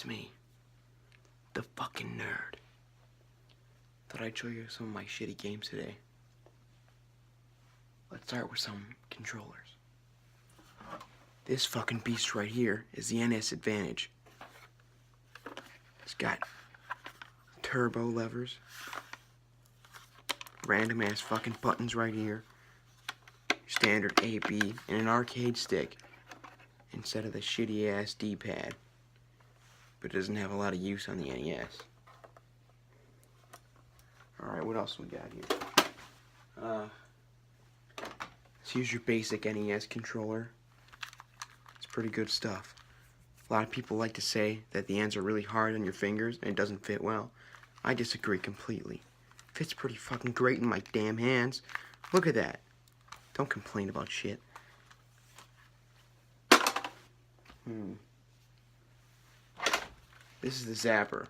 It's me, the fucking nerd. Thought I'd show you some of my shitty games today. Let's start with some controllers. This fucking beast right here is the NES Advantage. It's got turbo levers, random ass fucking buttons right here, standard A, B, and an arcade stick instead of the shitty ass D-pad. But it doesn't have a lot of use on the NES. Alright, what else we got here? Let's use your basic NES controller. It's pretty good stuff. A lot of people like to say that the ends are really hard on your fingers and it doesn't fit well. I disagree completely. It fits pretty fucking great in my damn hands. Look at that. Don't complain about shit. This is the Zapper.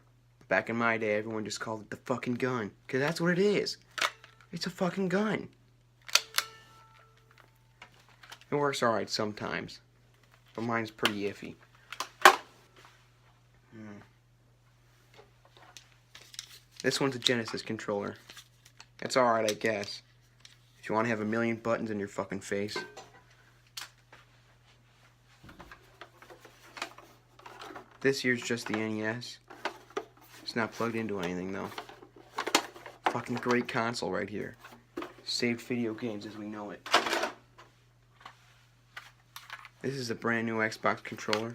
Back in my day, everyone just called it the fucking gun. Because that's what it is. It's a fucking gun. It works alright sometimes. But mine's pretty iffy. This one's a Genesis controller. It's alright, I guess. If you want to have a million buttons in your fucking face. This here's just the NES. It's not plugged into anything though. Fucking great console right here. Saved video games as we know it. This is a brand new Xbox controller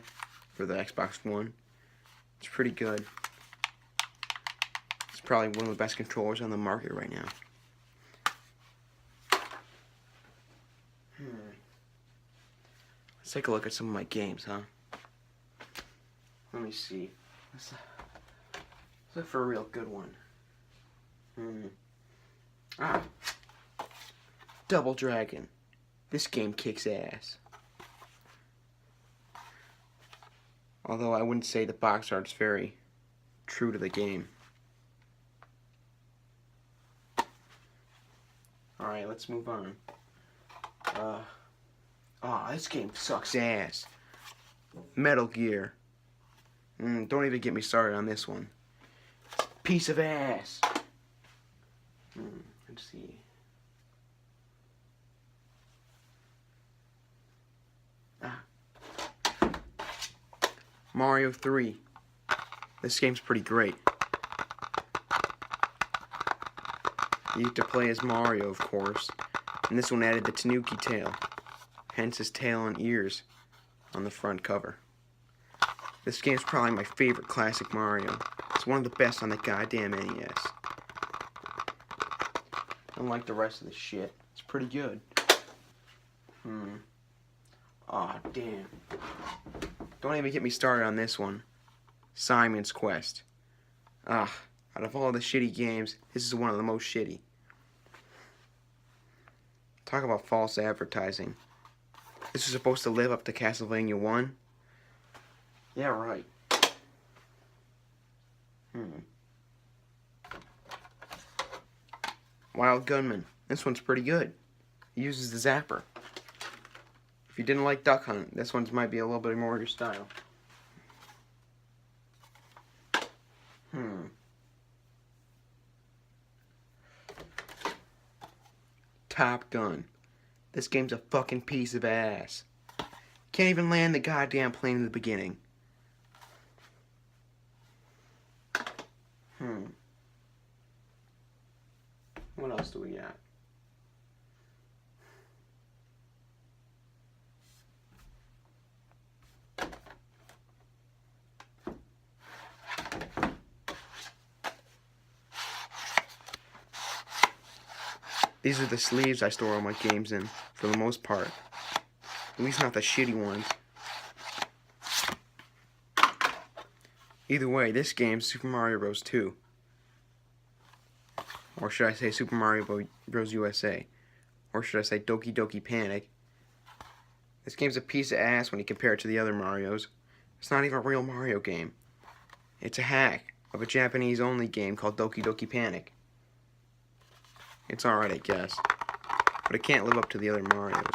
for the Xbox One. It's pretty good. It's probably one of the best controllers on the market right now. Let's take a look at some of my games, huh? Let me see. Let's look for a real good one. Double Dragon. This game kicks ass. Although I wouldn't say the box art's very true to the game. Alright, let's move on. This game sucks ass. Metal Gear. Don't even get me started on this one. Piece of ass. Let's see. Mario 3. This game's pretty great. You get to play as Mario, of course. And this one added the Tanuki tail. Hence his tail and ears on the front cover. This game's probably my favorite classic Mario. It's one of the best on the goddamn NES. Unlike the rest of the shit, it's pretty good. Aw, damn. Don't even get me started on this one. Simon's Quest. Out of all the shitty games, this is one of the most shitty. Talk about false advertising. This was supposed to live up to Castlevania 1? Yeah, right. Wild Gunman. This one's pretty good. It uses the Zapper. If you didn't like Duck Hunt, this one might be a little bit more your style. Top Gun. This game's a fucking piece of ass. Can't even land the goddamn plane in the beginning. What else do we got? These are the sleeves I store all my games in, for the most part. At least not the shitty ones. Either way, this game's Super Mario Bros. 2. Or should I say Super Mario Bros. USA? Or should I say Doki Doki Panic? This game's a piece of ass when you compare it to the other Marios. It's not even a real Mario game. It's a hack of a Japanese-only game called Doki Doki Panic. It's alright, I guess. But it can't live up to the other Marios.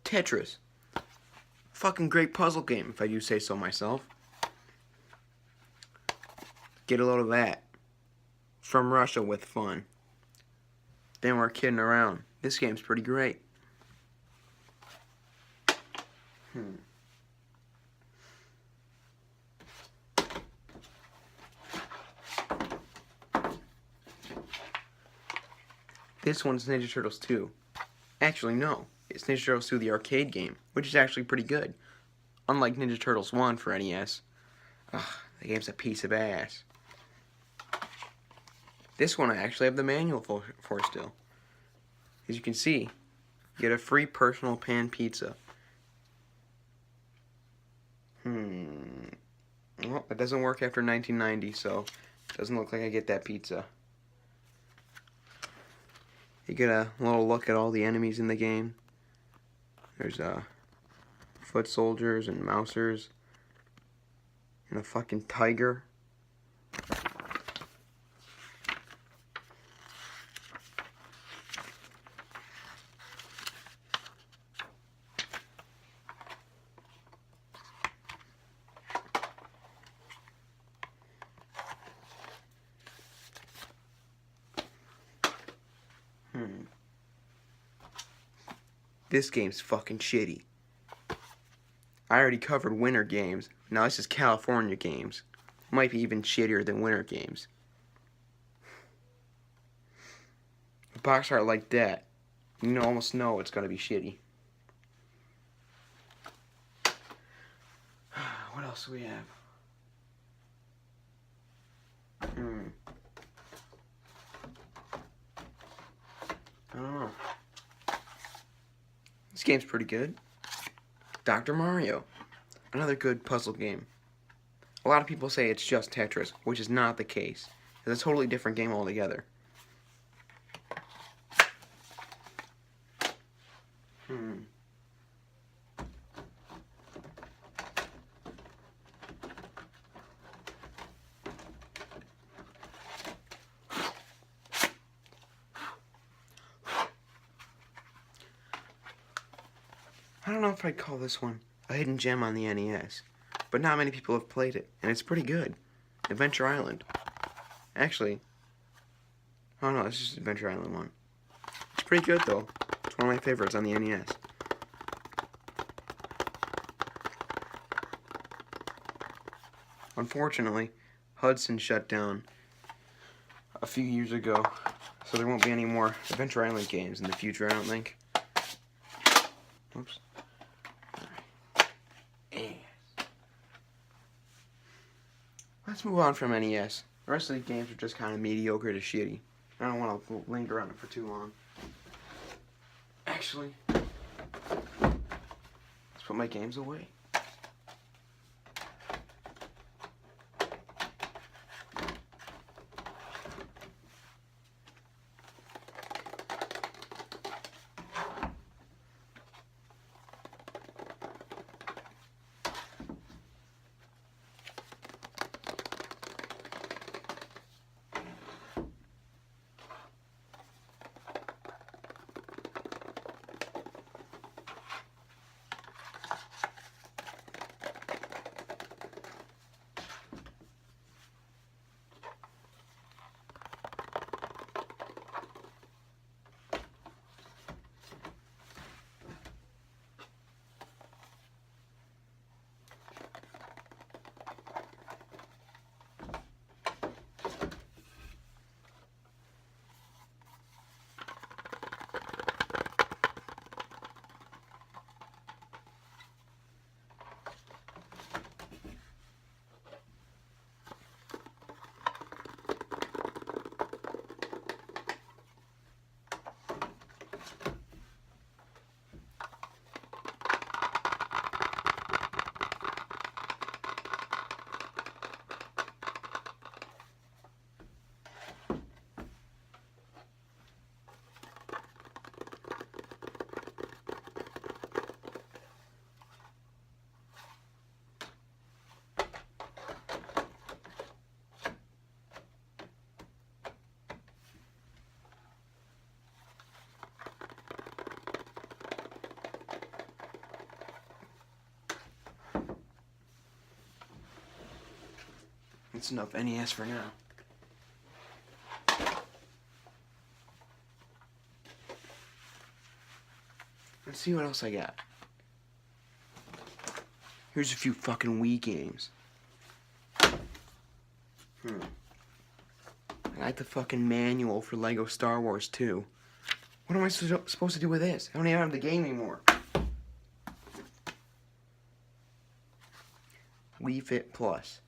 Tetris. Fucking great puzzle game, if I do say so myself. Get a load of that. From Russia with fun. Then we're kidding around. This game's pretty great. This one's Ninja Turtles 2. Actually, no. It's Ninja Turtles 2, the arcade game, which is actually pretty good. Unlike Ninja Turtles 1 for NES. Ugh, the game's a piece of ass. This one I actually have the manual for still. As you can see, you get a free personal pan pizza. Well, it doesn't work after 1990, so it doesn't look like I get that pizza. You get a little look at all the enemies in the game. There's foot soldiers and mousers and a fucking tiger. This game's fucking shitty. I already covered winter games. Now this is California games. Might be even shittier than winter games. A box art like that, you almost know it's gonna be shitty. What else do we have? I don't know. This game's pretty good. Dr. Mario. Another good puzzle game. A lot of people say it's just Tetris, which is not the case. It's a totally different game altogether. I don't know if I'd call this one a hidden gem on the NES, but not many people have played it, and it's pretty good. Adventure Island. Actually, oh no, it's just Adventure Island 1. It's pretty good though. It's one of my favorites on the NES. Unfortunately, Hudson shut down a few years ago, so there won't be any more Adventure Island games in the future, I don't think. Oops. Let's move on from NES. The rest of the games are just kind of mediocre to shitty. I don't want to linger on it for too long. Actually, let's put my games away. That's enough NES for now. Let's see what else I got. Here's a few fucking Wii games. I got the fucking manual for Lego Star Wars 2. What am I supposed to do with this? I don't even have the game anymore. Wii Fit Plus.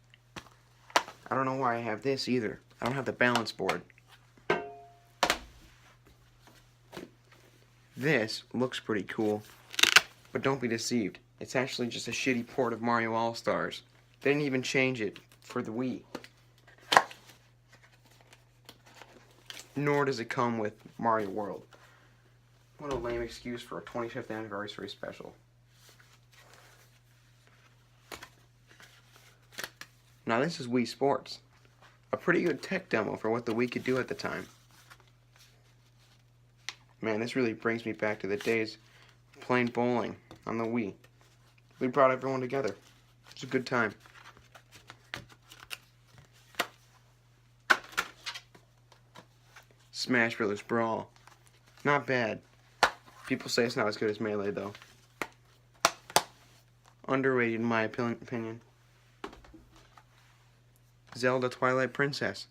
I don't know why I have this either. I don't have the balance board. This looks pretty cool, but don't be deceived. It's actually just a shitty port of Mario All-Stars. They didn't even change it for the Wii. Nor does it come with Mario World. What a lame excuse for a 25th anniversary special. Now this is Wii Sports. A pretty good tech demo for what the Wii could do at the time. Man, this really brings me back to the days of playing bowling on the Wii. We brought everyone together. It was a good time. Smash Brothers Brawl. Not bad. People say it's not as good as Melee, though. Underrated in my opinion. Zelda Twilight Princess.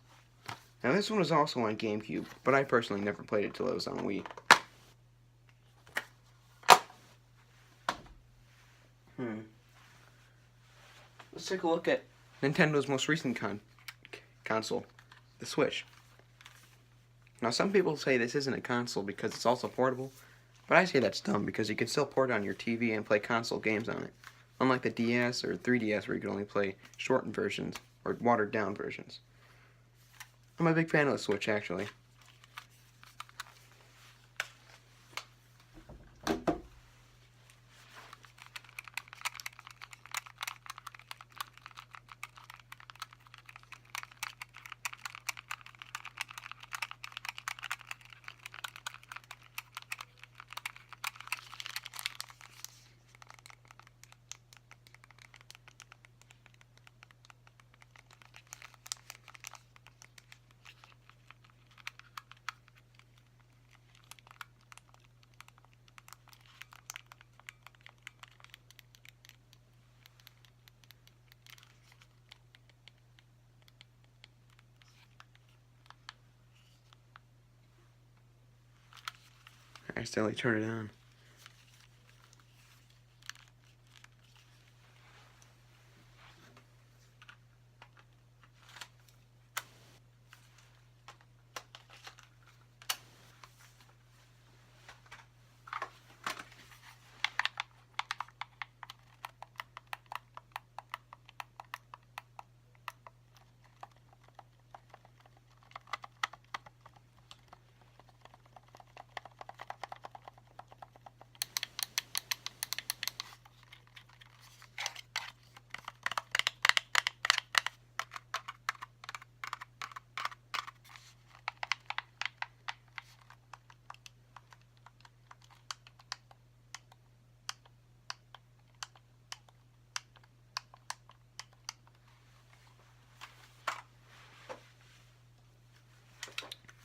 Now this one was also on GameCube, but I personally never played it till it was on Wii. Let's take a look at Nintendo's most recent console, the Switch. Now some people say this isn't a console because it's also portable, but I say that's dumb because you can still port it on your TV and play console games on it. Unlike the DS or 3DS where you can only play shortened versions or watered down versions. I'm a big fan of the Switch actually. I accidentally turned it on.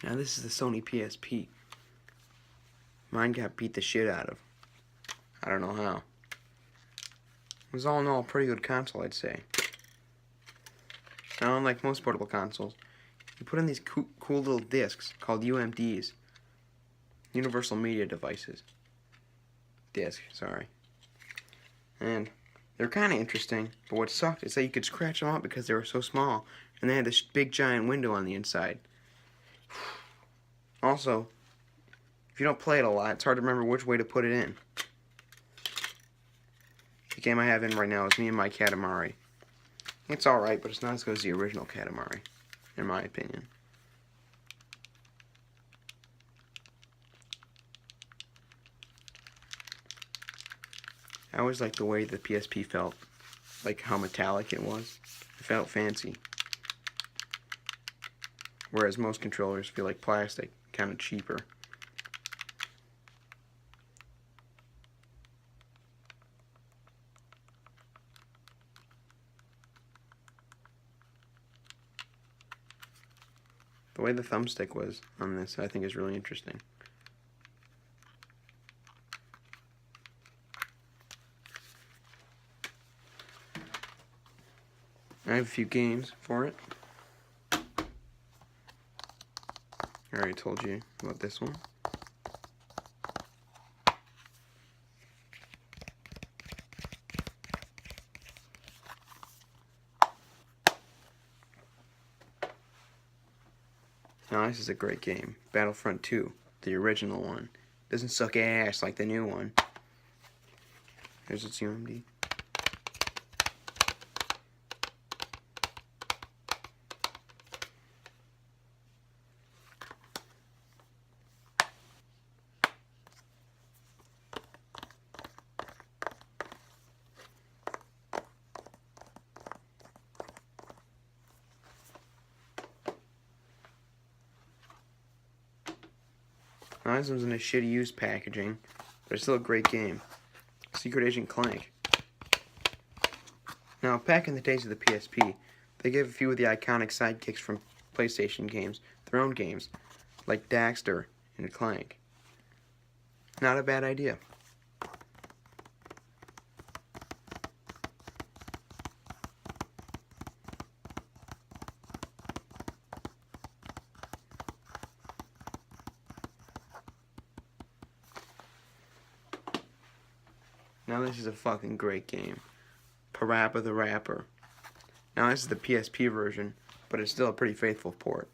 Now this is the Sony PSP. Mine got beat the shit out of. I don't know how. It was all in all a pretty good console, I'd say. Now, unlike most portable consoles, you put in these cool little discs called UMDs. Universal Media Devices. Sorry. And they're kind of interesting, but what sucked is that you could scratch them out because they were so small, and they had this big giant window on the inside. Also, if you don't play it a lot, it's hard to remember which way to put it in. The game I have in right now is Me and My Katamari. It's alright, but it's not as good as the original Katamari, in my opinion. I always liked the way the PSP felt, like how metallic it was. It felt fancy. Whereas most controllers feel like plastic, kind of cheaper. The way the thumbstick was on this, I think, is really interesting. I have a few games for it. I already told you about this one. Now this is a great game. Battlefront 2, the original one. Doesn't suck ass like the new one. Here's its UMD. Now this one's in a shitty used packaging, but it's still a great game. Secret Agent Clank. Now, back in the days of the PSP, they gave a few of the iconic sidekicks from PlayStation games their own games, like Daxter and Clank. Not a bad idea. Now this is a fucking great game. Parappa the Rapper. Now this is the PSP version, but it's still a pretty faithful port.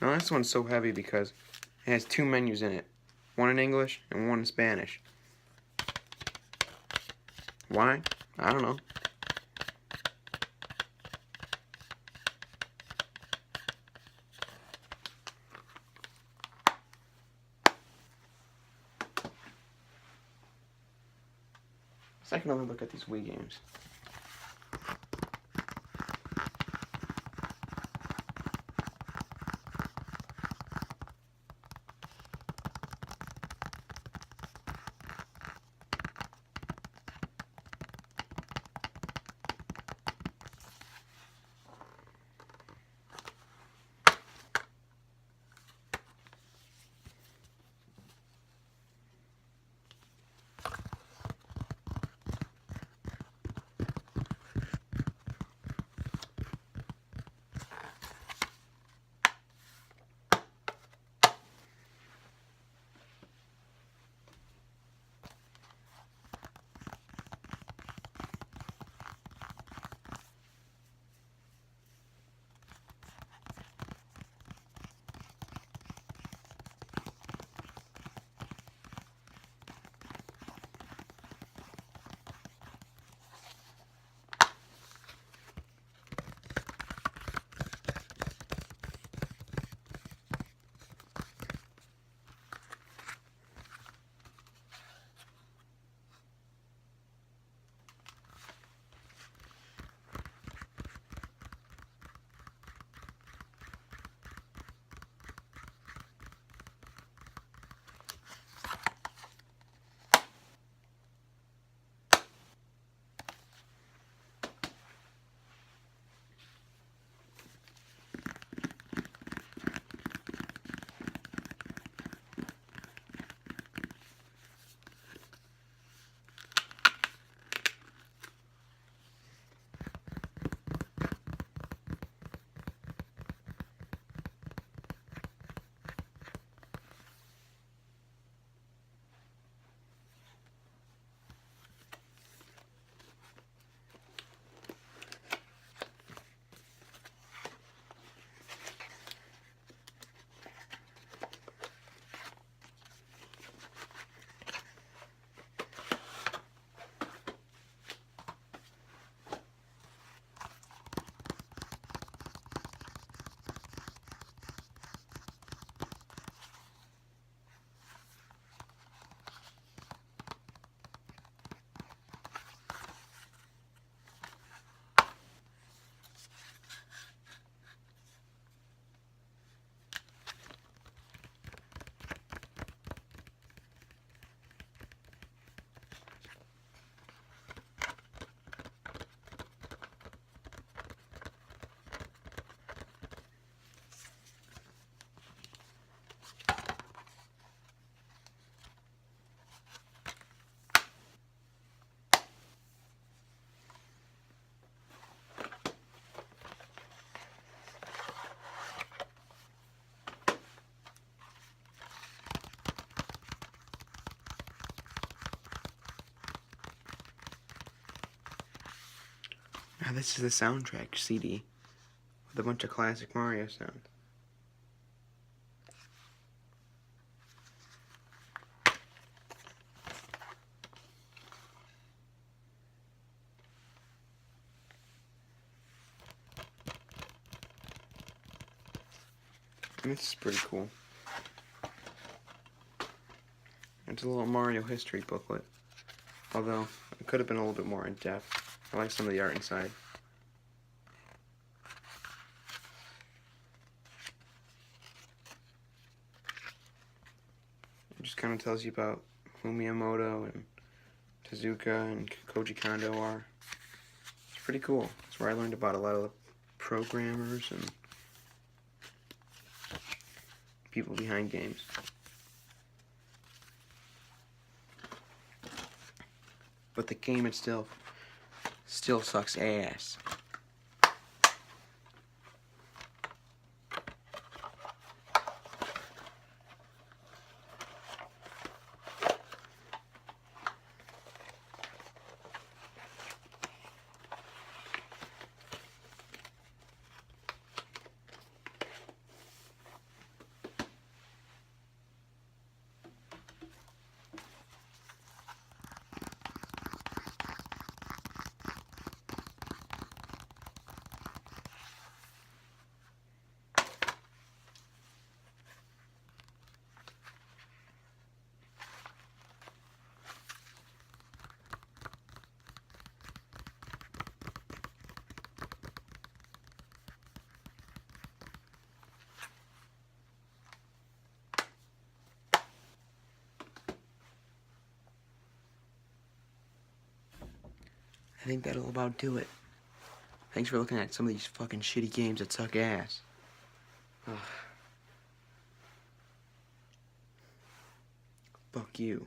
Now this one's so heavy because it has two menus in it. One in English and one in Spanish. Why? I don't know. So I can only look at these Wii games. This is the soundtrack CD with a bunch of classic Mario sounds. This is pretty cool. It's a little Mario history booklet, although it could have been a little bit more in depth. I like some of the art inside. It just kind of tells you about who Miyamoto and Tezuka and Koji Kondo are. It's pretty cool. It's where I learned about a lot of the programmers and people behind games. But the game itself still sucks ass. I think that'll about do it. Thanks for looking at some of these fucking shitty games that suck ass. Ugh. Fuck you.